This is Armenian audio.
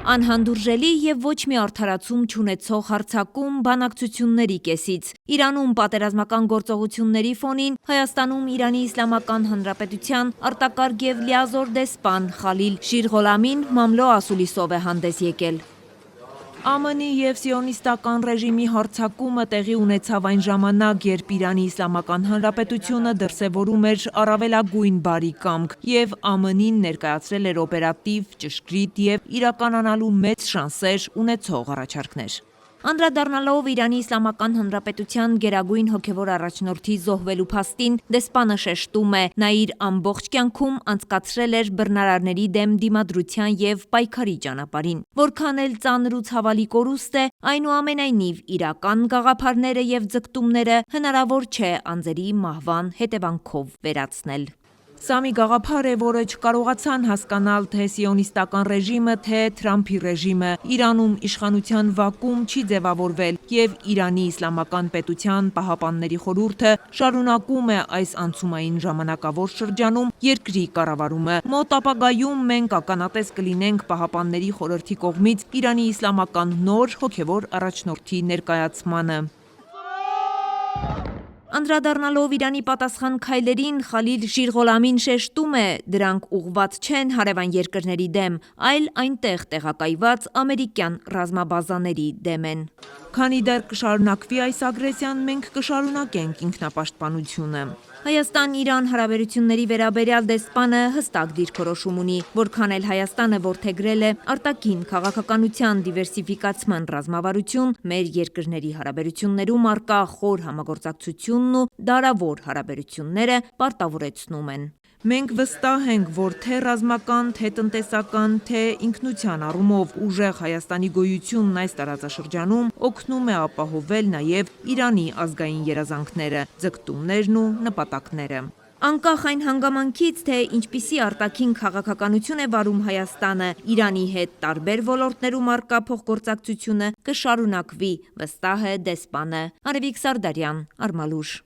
Անհանդուրժելի եւ ոչ մի արդարացում չունեցող հարձակում բանակցությունների կեսից։ Իրանում պատերազմական գործողությունների ֆոնին Հայաստանում Իրանի Իսլամական Հանրապետության արտակարգ եւ լիազոր դեսպան Խալիլ Շիրղոլամին մամլո ասուլիսով է հանդես եկել։ ԱՄՆ-ի և սիոնիստական ռեժիմի հարձակումը տեղի ունեցավ այն ժամանակ, երբ Իրանի Իսլամական Հանրապետությունը դրսևորում էր առավելագույն բարի կամք և ԱՄՆ-ին ներկայացրել էր օպերատիվ, ճշգրիտ և իրականանալու մեծ շանսեր ունեցող առաջարկներ։ Անդրադառնալով Իրանի Իսլամական Հանրապետության գերագույն հոգևոր առաջնորդի զոհվելու փաստին, դեսպանը շեշտում է, նա իր ամբողջ կյանքում անցկացրել էր բռնարարների դեմ դիմադրության և պայքարի ճանապարհին։ Որքան էլ ծանր ու ցավալի կորուստ է, այնուամենայնիվ իրական գաղափարները և ձգտումները հնարավոր չէ անձերի մահվան հետևանքով վերացնել։ Սա մի գաղափար է, որը չկարողացան հասկանալ թե սիոնիստական ռեժիմը, թե Թրամփի ռեժիմը։ Իրանում իշխանության վակուում չի ձևավորվել, և Իրանի Իսլամական պետության Պահապանների խորհուրդը շարունակում է այս անցումային ժամանակավոր շրջանում երկրի կառավարումը։ Մոտ ապագայում մենք ականատես կլինենք Պահապանների խորհրդի կողմից Իրանի իսլամական նոր հոգևոր առաջնորդի ներկայացմանը։ Անդրադառնալով Իրանի պատասխան քայլերին, Խալիլ Շիրղոլամին շեշտում է, դրանք ուղղված չեն հարևան երկրների դեմ, այլ այնտեղ տեղակայված ամերիկյան ռազմաբազաների դեմ են։ Քանի դեռ կշարունակվի այս ագրեսիան, մենք կշարունակենք ինքնապաշտպանությունը։ Հայաստան-Իրան հարաբերությունների վերաբերյալ դեսպանը հստակ դիրքորոշում ունի, որքան էլ Հայաստանը որդեգրել է արտաքին քաղաքականության դիվերսիֆիկացման ռազմավարություն, մեր երկրների հարաբերություններում առկա խոր համագործակցությունն ու դարավոր հարաբերությունները պարտավորեցնում են։ Մենք վստահ ենք, որ թե ռազմական, թե տնտեսական, թե ինքնության առումով ուժեղ Հայաստանի գոյությունն այս տարածաշրջանում օգնում է ապահովել նաև Իրանի ազգային երազանքները, ձգտումներն ու նպատակները։ Անկախ այն հանգամանքից, թե ինչպիսի արտաքին քաղաքականություն է վարում Հայաստանը, Իրանի հետ տարբեր ոլորտներում առկա փոխգործակցությունը կշարունակվի, վստահ է դեսպանը։ Արևիկ Սարդարյան, Արմալուր։